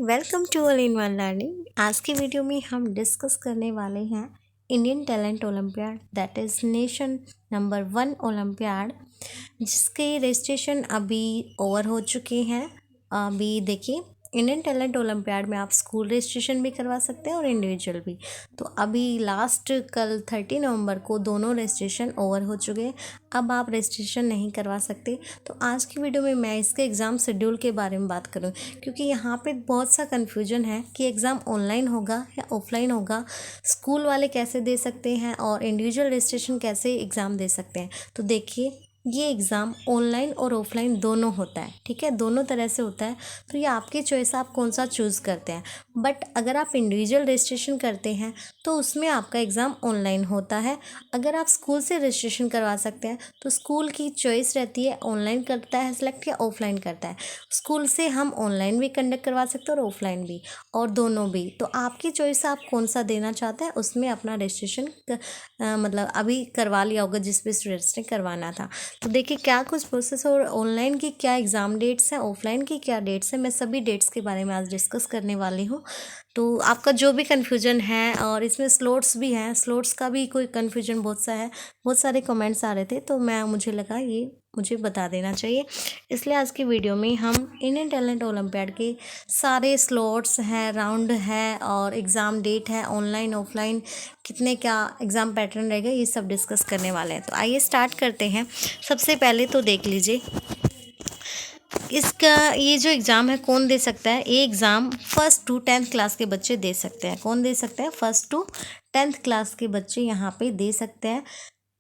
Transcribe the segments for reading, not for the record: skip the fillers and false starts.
Welcome to all in one learning. आज की video में हम डिस्कस करने वाले हैं Indian talent olympiad, that is nation number 1 olympiad, जिसके रजिस्ट्रेशन अभी ओवर हो चुके हैं। अभी देखिए, इंडियन टैलेंट ओलंपियाड में आप स्कूल रजिस्ट्रेशन भी करवा सकते हैं और इंडिविजुअल भी। तो अभी लास्ट कल 30 नवंबर को दोनों रजिस्ट्रेशन ओवर हो चुके हैं। अब आप रजिस्ट्रेशन नहीं करवा सकते। तो आज की वीडियो में मैं इसके एग्ज़ाम शेड्यूल के बारे में बात करूँ, क्योंकि यहाँ पे बहुत सा कन्फ्यूजन है कि एग्ज़ाम ऑनलाइन होगा या ऑफलाइन होगा, स्कूल वाले कैसे दे सकते हैं और इंडिविजुअल रजिस्ट्रेशन कैसे एग्ज़ाम दे सकते हैं। तो देखिए, ये एग्ज़ाम ऑनलाइन और ऑफलाइन दोनों होता है, ठीक है, दोनों तरह से होता है। तो ये आपकी चॉइस, आप कौन सा चूज़ करते हैं। बट अगर आप इंडिविजुअल रजिस्ट्रेशन करते हैं तो उसमें आपका एग्ज़ाम ऑनलाइन होता है। अगर आप स्कूल से रजिस्ट्रेशन करवा सकते हैं तो स्कूल की चॉइस रहती है, ऑनलाइन करता है सिलेक्ट या ऑफलाइन करता है। स्कूल से हम ऑनलाइन भी कंडक्ट करवा सकते हैं और ऑफलाइन भी, और दोनों भी। तो आपकी चॉइस, आप कौन सा देना चाहते हैं, उसमें अपना रजिस्ट्रेशन मतलब अभी करवा लिया होगा जिस भी स्टूडेंट्स ने करवाना था। तो देखिए क्या कुछ प्रोसेस और ऑनलाइन की क्या एग्ज़ाम डेट्स हैं, ऑफलाइन की क्या डेट्स हैं, मैं सभी डेट्स के बारे में आज डिस्कस करने वाली हूँ। तो आपका जो भी कन्फ्यूजन है, और इसमें स्लॉट्स भी हैं, स्लॉट्स का भी कोई कन्फ्यूजन बहुत सा है, बहुत सारे कमेंट्स आ रहे थे, तो मुझे लगा ये मुझे बता देना चाहिए। इसलिए आज की वीडियो में हम इंडियन टैलेंट ओलंपियाड के सारे स्लॉट्स हैं, राउंड है और एग्ज़ाम डेट है, ऑनलाइन ऑफलाइन कितने क्या एग्ज़ाम पैटर्न रहेगा, ये सब डिस्कस करने वाले हैं। तो आइए स्टार्ट करते हैं। सबसे पहले तो देख लीजिए, इसका ये जो एग्ज़ाम है कौन दे सकता है। ये exam 1st to 10th class के बच्चे दे सकते हैं। कौन दे सकते हैं? 1st to 10th क्लास के बच्चे यहाँ पे दे सकते हैं।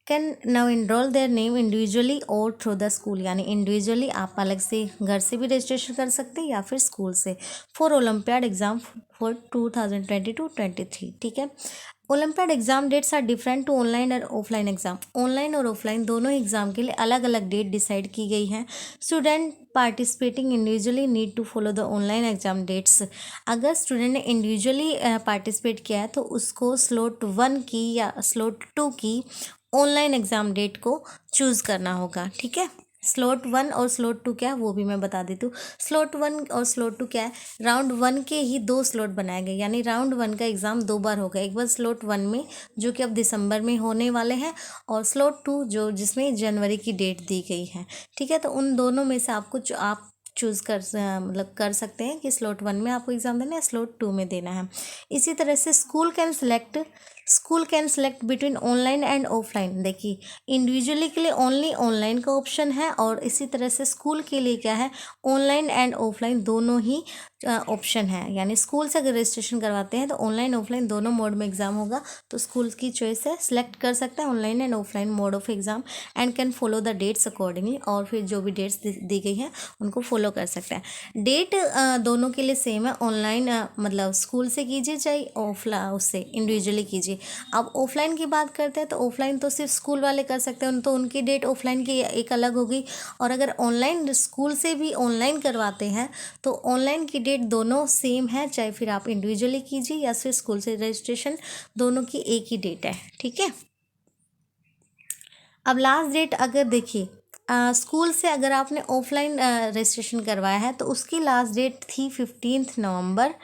Can now enroll their name individually और थ्रू द स्कूल, यानी इंडिविजुअली आप अलग से घर से भी रजिस्ट्रेशन कर सकते हैं या फिर स्कूल से, फॉर ओलंपियाड एग्ज़ाम फॉर 2022-23, ठीक है। Olympiad exam dates are different to online और ऑफलाइन एग्ज़ाम। ऑनलाइन और ऑफलाइन दोनों एग्ज़ाम के लिए अलग अलग डेट डिसाइड की गई हैं। Student participating individually need to follow the online exam dates. अगर स्टूडेंट ने इंडिविजुअली पार्टिसिपेट किया है तो उसको स्लॉट 1 की या स्लॉट 2 की ऑनलाइन एग्ज़ाम डेट को चूज़ करना होगा, ठीक है। स्लॉट 1 और स्लॉट 2 क्या है वो भी मैं बता देती हूँ। स्लॉट 1 और स्लॉट 2 क्या है, राउंड 1 के ही 2 स्लॉट बनाए गए, यानी राउंड 1 का एग्ज़ाम 2 बार होगा। एक बार स्लॉट 1 में जो कि अब दिसंबर में होने वाले हैं, और स्लॉट 2 जो जिसमें जनवरी की डेट दी गई है, ठीक है। तो उन दोनों में से आप चूज़ कर मतलब कर सकते हैं कि स्लॉट 1 में आपको एग्ज़ाम देना है, स्लॉट 2 में देना है। इसी तरह से school can select between online and offline. देखिए, इंडिविजुअली के लिए ओनली ऑनलाइन का ऑप्शन है, और इसी तरह से स्कूल के लिए क्या है, ऑनलाइन एंड ऑफलाइन दोनों ही ऑप्शन है। यानी स्कूल से अगर रजिस्ट्रेशन करवाते हैं तो ऑनलाइन ऑफलाइन दोनों मोड में एग्ज़ाम होगा। तो स्कूल की चॉइस है, सिलेक्ट कर सकता है online and offline mode of exam, and can follow the dates accordingly, और फिर जो भी डेट्स दी गई हैं उनको फॉलो कर सकता है। डेट दोनों के लिए सेम है। ऑनलाइन मतलब स्कूल से कीजिए चाहे ऑफलाइन उससे इंडिविजुअली कीजिए। अब ऑफलाइन की बात करते हैं तो ऑफलाइन तो सिर्फ स्कूल वाले कर सकते हैं, तो उनकी डेट ऑफलाइन की एक अलग होगी। और अगर ऑनलाइन स्कूल से भी ऑनलाइन करवाते हैं तो ऑनलाइन की डेट दोनों सेम है, चाहे फिर आप इंडिविजुअली कीजिए या फिर स्कूल से रजिस्ट्रेशन, दोनों की एक ही डेट है, ठीक है। अब लास्ट डेट अगर देखिए, स्कूल से अगर आपने ऑफलाइन रजिस्ट्रेशन करवाया है तो उसकी लास्ट डेट थी 15 नवंबर,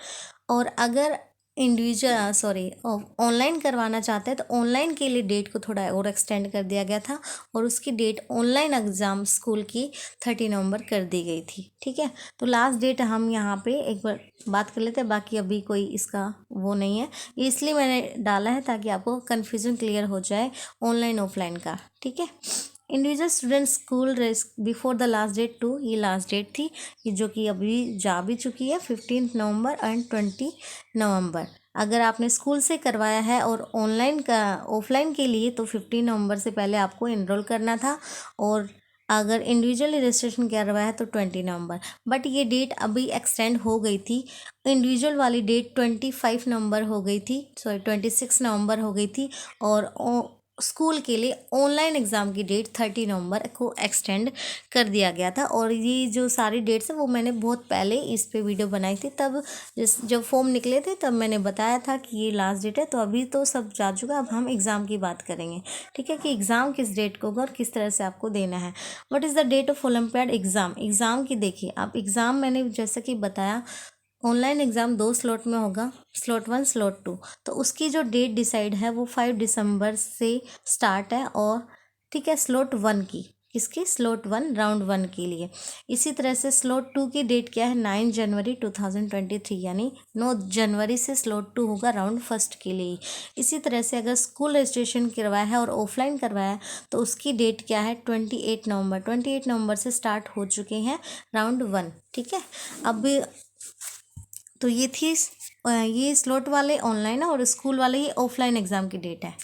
और अगर ऑनलाइन करवाना चाहते हैं तो ऑनलाइन के लिए डेट को थोड़ा और एक्सटेंड कर दिया गया था, और उसकी डेट ऑनलाइन एग्ज़ाम स्कूल की 30 नवंबर कर दी गई थी, ठीक है। तो लास्ट डेट हम यहाँ पे एक बार बात कर लेते हैं, बाकी अभी कोई इसका वो नहीं है, इसलिए मैंने डाला है ताकि आपको कन्फ्यूज़न क्लियर हो जाए ऑनलाइन ऑफलाइन का, ठीक है। Individual student school before the last date 2, ये लास्ट डेट थी, ये जो कि अभी जा भी चुकी है, 15 नवंबर एंड 20 नवंबर। अगर आपने स्कूल से करवाया है और ऑनलाइन का ऑफलाइन के लिए तो 15 नवंबर से पहले आपको इनरोल करना था, और अगर इंडिविजुअली रजिस्ट्रेशन करवाया है तो 20 नवंबर। बट ये डेट अभी एक्सटेंड हो गई थी। इंडिविजुअल वाली डेट 25 नवंबर हो गई थी, 26 नवंबर हो गई थी, और स्कूल के लिए ऑनलाइन एग्ज़ाम की डेट 30 नवंबर को एक्सटेंड कर दिया गया था। और ये जो सारी डेट्स हैं वो मैंने बहुत पहले इस पे वीडियो बनाई थी, तब जब फॉर्म निकले थे तब मैंने बताया था कि ये लास्ट डेट है। तो अभी तो सब जा चुका, अब हम एग्ज़ाम की बात करेंगे, ठीक है, कि एग्ज़ाम किस डेट को होगा और किस तरह से आपको देना है। What is the date of olympiad exam. Exam की देखिए, आप एग्ज़ाम मैंने जैसा कि बताया ऑनलाइन एग्ज़ाम 2 स्लॉट में होगा, स्लॉट 1 स्लॉट 2। तो उसकी जो डेट डिसाइड है वो 5 दिसंबर से स्टार्ट है, और ठीक है स्लॉट 1 की, किसकी, स्लॉट 1 राउंड 1 के लिए। इसी तरह से स्लॉट 2 की डेट क्या है, 9 जनवरी 2023, यानी 9 जनवरी से स्लॉट 2 होगा राउंड फर्स्ट के लिए। इसी तरह से अगर स्कूल रजिस्ट्रेशन करवाया है और ऑफलाइन करवाया है तो उसकी डेट क्या है, 28 नवंबर। 28 नवंबर से स्टार्ट हो चुके हैं राउंड 1, ठीक है। अब तो ये थी ये स्लॉट वाले ऑनलाइन है, और स्कूल वाले ये ऑफलाइन एग्ज़ाम की डेट है।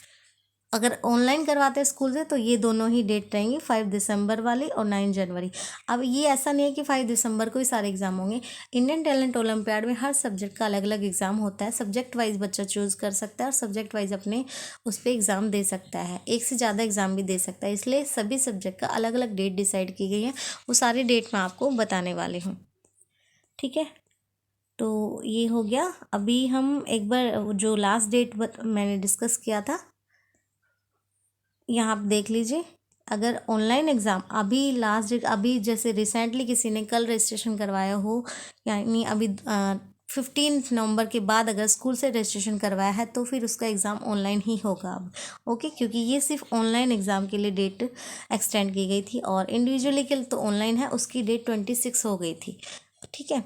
अगर ऑनलाइन करवाते हैं स्कूल से तो ये दोनों ही डेट रहेंगी, 5 दिसंबर वाली और 9 जनवरी। अब ये ऐसा नहीं है कि 5 दिसंबर को ही सारे एग्ज़ाम होंगे। इंडियन टैलेंट ओलंपियाड में हर सब्जेक्ट का अलग अलग एग्ज़ाम होता है। सब्जेक्ट वाइज बच्चा चूज़ कर सकता है और सब्जेक्ट वाइज अपने उस पर एग्ज़ाम दे सकता है, एक से ज़्यादा एग्ज़ाम भी दे सकता है। इसलिए सभी सब्जेक्ट का अलग अलग डेट डिसाइड की गई है, वो सारी डेट मैं आपको बताने वाली हूँ, ठीक है। तो ये हो गया। अभी हम एक बार जो लास्ट डेट मैंने डिस्कस किया था, यहाँ आप देख लीजिए। अगर ऑनलाइन एग्ज़ाम अभी लास्ट डेट, अभी जैसे रिसेंटली किसी ने कल रजिस्ट्रेशन करवाया हो, यानी अभी 15 नवंबर के बाद अगर स्कूल से रजिस्ट्रेशन करवाया है तो फिर उसका एग्ज़ाम ऑनलाइन ही होगा अब, ओके। क्योंकि ये सिर्फ ऑनलाइन एग्ज़ाम के लिए डेट एक्सटेंड की गई थी, और इंडिविजुअली के लिए तो ऑनलाइन है, उसकी डेट 26 हो गई थी, ठीक है।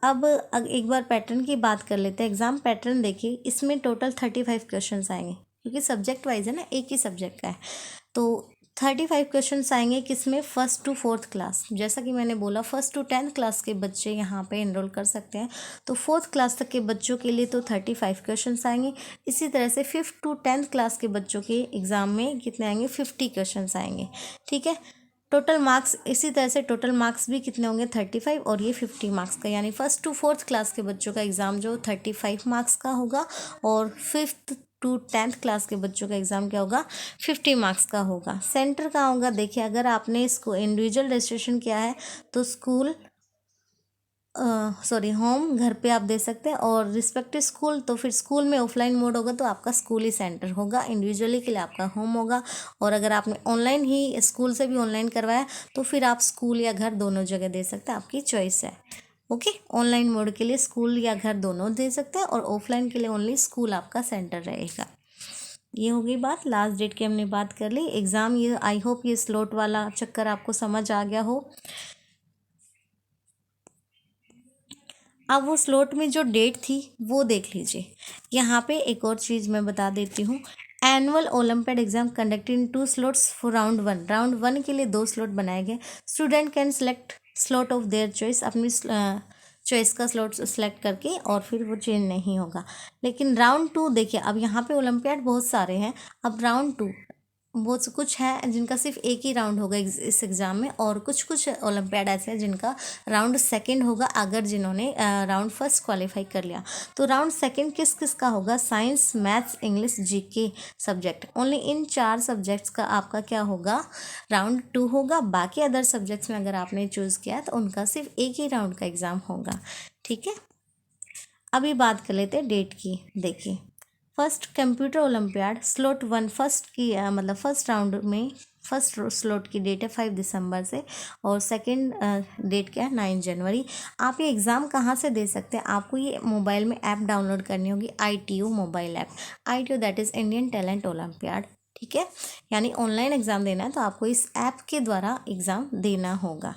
अब एक बार पैटर्न की बात कर लेते हैं। एग्ज़ाम पैटर्न देखिए, इसमें टोटल 35 क्वेश्चंस आएंगे, क्योंकि सब्जेक्ट वाइज है ना, एक ही सब्जेक्ट का है। तो 35 क्वेश्चंस आएंगे किसमें, फर्स्ट टू फोर्थ क्लास। जैसा कि मैंने बोला, फर्स्ट टू 10th क्लास के बच्चे यहाँ पे एनरोल कर सकते हैं, तो फोर्थ क्लास तक के बच्चों के लिए तो 35 क्वेश्चंस आएंगे। इसी तरह से 5th टू 10th क्लास के बच्चों के एग्ज़ाम में कितने आएंगे, 50 क्वेश्चंस आएंगे, ठीक है। टोटल मार्क्स इसी तरह से टोटल मार्क्स भी कितने होंगे, 35 और ये 50 मार्क्स का, यानी फर्स्ट टू फोर्थ क्लास के बच्चों का एग्ज़ाम जो 35 मार्क्स का होगा, और 5th टू 10th क्लास के बच्चों का एग्ज़ाम क्या होगा, 50 मार्क्स का होगा। सेंटर कहाँ होगा, देखिए अगर आपने इसको इंडिविजुअल रजिस्ट्रेशन किया है तो स्कूल होम, घर पे आप दे सकते हैं, और रिस्पेक्टिव स्कूल तो फिर स्कूल में ऑफलाइन मोड होगा तो आपका स्कूल ही सेंटर होगा, इंडिविजुअली के लिए आपका होम होगा। और अगर आपने ऑनलाइन ही स्कूल से भी ऑनलाइन करवाया तो फिर आप स्कूल या घर दोनों जगह दे सकते हैं, आपकी चॉइस है, ओके। ऑनलाइन मोड के लिए स्कूल या घर दोनों दे सकते हैं, और ऑफलाइन के लिए ओनली स्कूल आपका सेंटर रहेगा। ये हो गई बात, लास्ट डेट की हमने बात कर ली। एग्ज़ाम ये आई होप ये स्लॉट वाला चक्कर आपको समझ आ गया हो। अब वो स्लॉट में जो डेट थी वो देख लीजिए। यहाँ पे एक और चीज़ मैं बता देती हूँ। Annual olympiad exam conducted in 2 slots for round one के लिए 2 स्लॉट बनाए गए। Student can select slot of their choice, अपनी चॉइस का स्लॉट सेलेक्ट करके, और फिर वो चेंज नहीं होगा। लेकिन राउंड 2 देखिए, अब यहाँ पे ओलंपियाड बहुत सारे हैं। अब राउंड 2 बहुत कुछ है जिनका सिर्फ एक ही राउंड होगा इस एग्ज़ाम में, और कुछ कुछ ओलंपियाड ऐसे हैं जिनका राउंड सेकंड होगा, अगर जिन्होंने राउंड फर्स्ट क्वालिफाई कर लिया। तो राउंड सेकंड किस किस का होगा, science, maths, English, GK subject, only in 4 subjects का आपका क्या होगा, राउंड 2 होगा। बाकी अदर सब्जेक्ट्स में अगर आपने चूज़ किया तो उनका सिर्फ एक ही राउंड का एग्ज़ाम होगा, ठीक है। अभी बात कर लेते हैं डेट की। देखिए, first computer olympiad slot 1 first की मतलब फर्स्ट राउंड में फर्स्ट स्लॉट की डेट है 5 दिसंबर से, और सेकंड डेट क्या है, 9 जनवरी। आप ये एग्ज़ाम कहाँ से दे सकते हैं, आपको ये मोबाइल में ऐप डाउनलोड करनी होगी, ITU mobile app. ITU that is Indian talent olympiad, ठीक है। यानी ऑनलाइन एग्ज़ाम देना है तो आपको इस ऐप के द्वारा एग्ज़ाम देना होगा।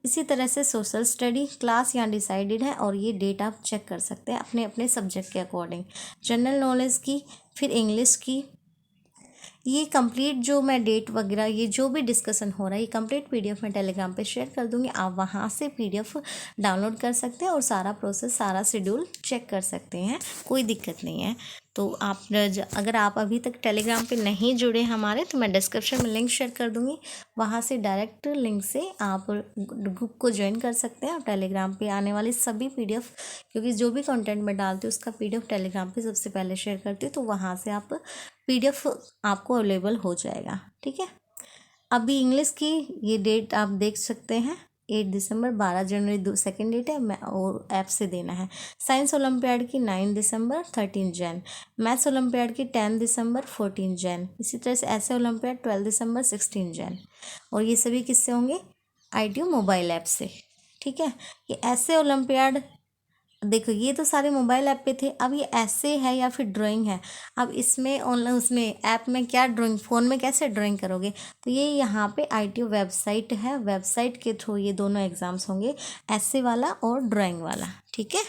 इसी तरह से सोशल स्टडी क्लास यहाँ डिसाइडेड है, और ये डेट आप चेक कर सकते हैं अपने अपने सब्जेक्ट के अकॉर्डिंग। जनरल नॉलेज की, फिर इंग्लिश की, ये कंप्लीट जो मैं डेट वगैरह ये जो भी डिस्कशन हो रहा है ये कंप्लीट PDF मैं टेलीग्राम पे शेयर कर दूंगी। आप वहाँ से PDF डाउनलोड कर सकते हैं और सारा प्रोसेस सारा शेड्यूल चेक कर सकते हैं, कोई दिक्कत नहीं है। तो आप अगर आप अभी तक टेलीग्राम पे नहीं जुड़े हमारे, तो मैं डिस्क्रिप्शन में लिंक शेयर कर दूंगी, वहाँ से डायरेक्ट लिंक से आप ग्रुप को ज्वाइन कर सकते हैं। और टेलीग्राम पे आने वाली सभी PDF, क्योंकि जो भी कंटेंट मैं डालती हूँ उसका PDF टेलीग्राम पे सबसे पहले शेयर करती हूँ, तो वहाँ से आप PDF आपको अवेलेबल हो जाएगा, ठीक है। अभी इंग्लिश की ये डेट आप देख सकते हैं, 8 दिसंबर, 12 जनवरी सेकेंड डेट है, मैं और ऐप से देना है। साइंस ओलंपियाड की 9 दिसंबर, 13 जैन। मैथ्स ओलंपियाड की 10 दिसंबर, 14 जैन। इसी तरह से ऐसे ओलंपियाड 12 दिसंबर, 16 जैन। और ये सभी किससे होंगे, ITU मोबाइल ऐप से, ठीक है। ये ऐसे ओलंपियाड, देखो ये तो सारे मोबाइल ऐप पे थे, अब ये ऐसे है या फिर ड्राइंग है। अब इसमें ऑनलाइन उसमें ऐप में क्या ड्राइंग, फ़ोन में कैसे ड्राइंग करोगे। तो ये यहाँ पे ITO वेबसाइट है, वेबसाइट के थ्रू ये दोनों एग्ज़ाम्स होंगे, ऐसे वाला और ड्राइंग वाला। ठीक है।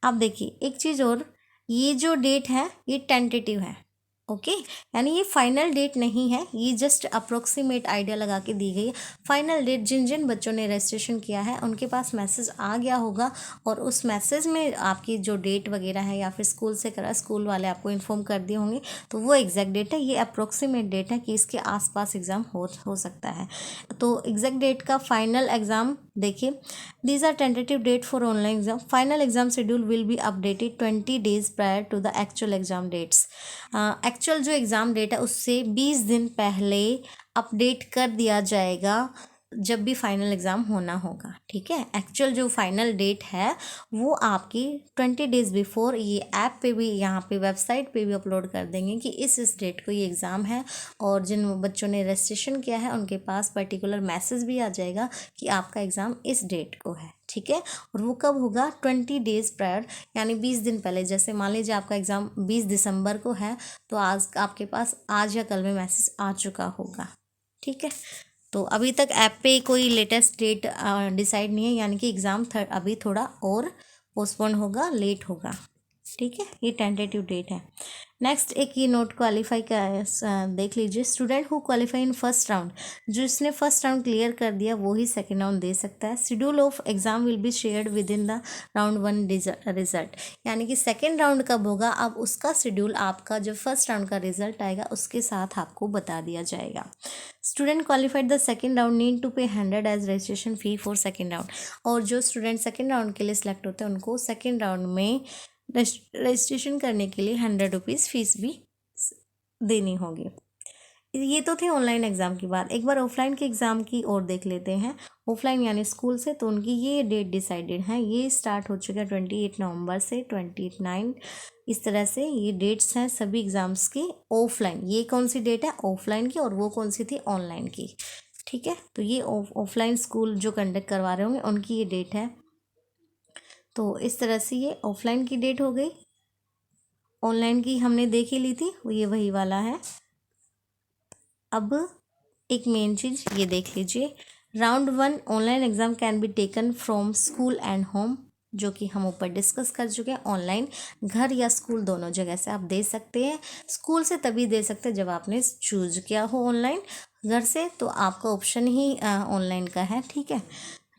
अब देखिए एक चीज़ और, ये जो डेट है ये टेंटेटिव है। ओके, यानी ये फाइनल डेट नहीं है, ये जस्ट अप्रोक्सीमेट आइडिया लगा के दी गई है। फाइनल डेट जिन जिन बच्चों ने रजिस्ट्रेशन किया है उनके पास मैसेज आ गया होगा, और उस मैसेज में आपकी जो डेट वगैरह है या फिर स्कूल से करा, स्कूल वाले आपको इन्फॉर्म कर दिए होंगे, तो वो एग्जैक्ट डेट है। ये अप्रोक्सीमेट डेट है कि इसके आसपास एग्ज़ाम हो सकता है। तो एग्जैक्ट डेट का फाइनल एग्ज़ाम देखिए, these are tentative date for online exam. Final exam schedule will be updated 20 days prior to the actual exam dates. Actual जो एग्ज़ाम डेट है उससे 20 दिन पहले अपडेट कर दिया जाएगा जब भी फाइनल एग्ज़ाम होना होगा। ठीक है, एक्चुअल जो फाइनल डेट है वो आपकी 20 डेज़ बिफोर ये ऐप पे भी, यहाँ पे वेबसाइट पे भी अपलोड कर देंगे कि इस डेट को ये एग्ज़ाम है, और जिन बच्चों ने रजिस्ट्रेशन किया है उनके पास पर्टिकुलर मैसेज भी आ जाएगा कि आपका एग्ज़ाम इस डेट को है। ठीक है, और वो कब होगा, 20 डेज़ प्रायर, यानी 20 दिन पहले। जैसे मान लीजिए आपका एग्ज़ाम 20 दिसंबर को है, तो आज आपके पास आज या कल में मैसेज आ चुका होगा। ठीक है, तो अभी तक ऐप पे कोई लेटेस्ट डेट डिसाइड नहीं है, यानी कि एग्ज़ाम अभी थोड़ा और पोस्टपोन होगा, लेट होगा। ठीक है, ये टेंटेटिव डेट है। नेक्स्ट एक ये नोट क्वालिफाई का देख लीजिए, student who qualify in first round, जिसने फर्स्ट राउंड क्लियर कर दिया वो ही सेकेंड राउंड दे सकता है। Schedule of exam will be shared with in the round 1 result, यानी कि सेकेंड राउंड कब होगा, अब उसका शेड्यूल आपका जब फर्स्ट राउंड का रिजल्ट आएगा उसके साथ आपको बता दिया जाएगा। Student qualified the second round need to pay 100 as registration fee for second round, और जो स्टूडेंट सेकेंड राउंड के लिए सिलेक्ट होते हैं उनको सेकेंड राउंड में रजिस्ट्रेशन करने के लिए 100 रुपीज़ फीस भी देनी होगी। ये तो थे ऑनलाइन एग्ज़ाम की बात। एक बार ऑफलाइन के एग्ज़ाम की और देख लेते हैं। ऑफलाइन यानी स्कूल से, तो उनकी ये डेट डिसाइडेड है, ये स्टार्ट हो चुका है 28 नवंबर से 29, इस तरह से ये डेट्स हैं सभी एग्ज़ाम्स की ऑफलाइन। ये कौन सी डेट है ऑफलाइन की, और वो कौन सी थी ऑनलाइन की। ठीक है, तो ये ऑफलाइन स्कूल जो कंडक्ट करवा रहे होंगे उनकी ये डेट है। तो इस तरह से ये ऑफलाइन की डेट हो गई। ऑनलाइन की हमने देख ही ली थी, ये वही वाला है। अब एक मेन चीज़ ये देख लीजिए, round 1 online exam can be taken from school and home, जो कि हम ऊपर डिस्कस कर चुके हैं। ऑनलाइन घर या स्कूल दोनों जगह से आप दे सकते हैं। स्कूल से तभी दे सकते हैं जब आपने चूज़ किया हो ऑनलाइन, घर से तो आपका ऑप्शन ही ऑनलाइन का है। ठीक है,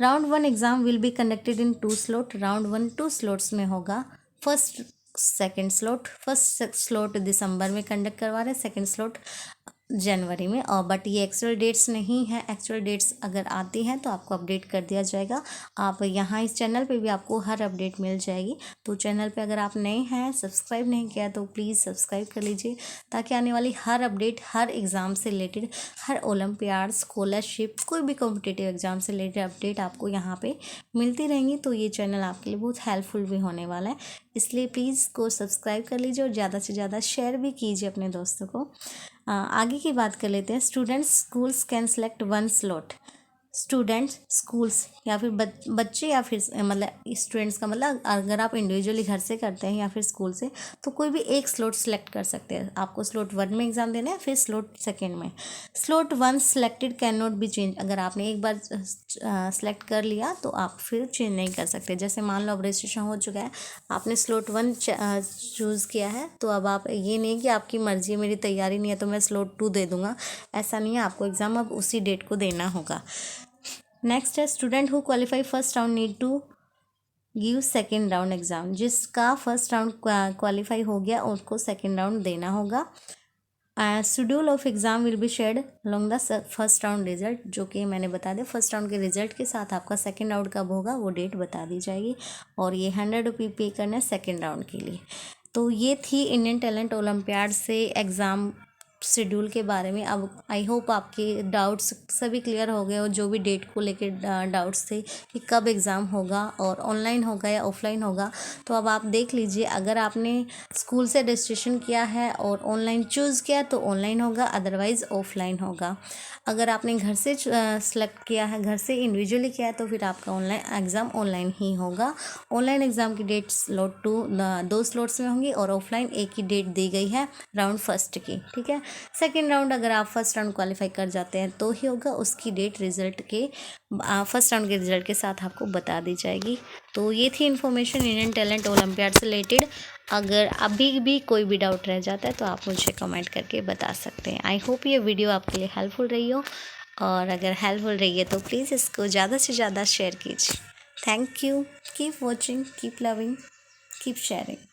round 1 exam will be conducted in 2 slot. Round 1 2 slots में होगा। First second slot, first slot दिसंबर में कंडक्ट करवा रहे हैं, सेकेंड स्लॉट जनवरी में। और बट ये एक्चुअल डेट्स नहीं है, एक्चुअल डेट्स अगर आती हैं तो आपको अपडेट कर दिया जाएगा। आप यहाँ इस चैनल पे भी आपको हर अपडेट मिल जाएगी। तो चैनल पे अगर आप नए हैं, सब्सक्राइब नहीं किया तो प्लीज़ सब्सक्राइब कर लीजिए, ताकि आने वाली हर अपडेट, हर एग्ज़ाम से रिलेटेड, हर ओलंपियाड, स्कॉलरशिप, कोई भी कॉम्पिटिटिव एग्ज़ाम से रिलेटेड अपडेट आपको यहाँ पर मिलती रहेंगी। तो ये चैनल आपके लिए बहुत हेल्पफुल भी होने वाला है, इसलिए प्लीज़ को सब्सक्राइब कर लीजिए और ज़्यादा से ज़्यादा शेयर भी कीजिए अपने दोस्तों को। आगे की बात कर लेते हैं। Students schools can select 1 slot. Students schools या फिर बच्चे या फिर मतलब स्टूडेंट्स का मतलब अगर आप इंडिविजुअली घर से करते हैं या फिर स्कूल से, तो कोई भी एक स्लॉट सेलेक्ट कर सकते हैं। आपको स्लॉट 1 में एग्ज़ाम देना है, फिर स्लॉट सेकेंड में। Slot 1 selected can not be change, अगर आपने एक बार सेलेक्ट कर लिया तो आप फिर चेंज नहीं कर सकते। जैसे मान लो अब रजिस्ट्रेशन हो चुका है, आपने स्लॉट 1 चूज़ किया है, तो अब आप ये नहीं कि आपकी मर्ज़ी है, मेरी तैयारी नहीं है तो मैं स्लॉट 2 दे दूँगा, ऐसा नहीं है। आपको एग्ज़ाम अब उसी डेट को देना होगा। नेक्स्ट है student who qualify first round need to give second round exam, जिसका फर्स्ट राउंड क्वालिफाई हो गया उसको सेकेंड राउंड देना होगा। Schedule of exam will be shared along the first round result, जो कि मैंने बता दिया फर्स्ट राउंड के रिजल्ट के साथ आपका सेकेंड राउंड कब होगा वो डेट बता दी जाएगी। और ये 100 रुपये पे करना है सेकेंड राउंड के लिए। तो ये थी इंडियन टैलेंट ओलंपियाड से एग्ज़ाम शेड्यूल के बारे में। अब आई होप आपके डाउट्स सभी क्लियर हो गए, और जो भी डेट को लेकर डाउट्स थे कि कब एग्ज़ाम होगा और ऑनलाइन होगा या ऑफलाइन होगा, तो अब आप देख लीजिए। अगर आपने स्कूल से रजिस्ट्रेशन किया है और ऑनलाइन चूज़ किया तो ऑनलाइन होगा, अदरवाइज़ ऑफलाइन होगा। अगर आपने घर से सेलेक्ट किया है, घर से इंडिविजुअली किया है, तो फिर आपका ऑनलाइन एग्ज़ाम ऑनलाइन ही होगा। ऑनलाइन एग्ज़ाम की डेट स्लॉट 2 स्लॉट्स में होंगी, और ऑफलाइन एक ही डेट दी गई है राउंड फर्स्ट की, ठीक है। सेकेंड राउंड अगर आप फर्स्ट राउंड क्वालिफाई कर जाते हैं तो ही होगा, उसकी डेट रिजल्ट के फर्स्ट राउंड के रिजल्ट के साथ आपको बता दी जाएगी। तो ये थी इन्फॉर्मेशन इंडियन टैलेंट ओलंपियाड से रिलेटेड। अगर अभी भी कोई भी डाउट रह जाता है तो आप मुझे कमेंट करके बता सकते हैं। आई होप ये वीडियो आपके लिए हेल्पफुल रही हो, और अगर हेल्पफुल रही है तो प्लीज़ इसको ज़्यादा से ज़्यादा शेयर कीजिए। Thank you. Keep watching, keep loving, keep sharing.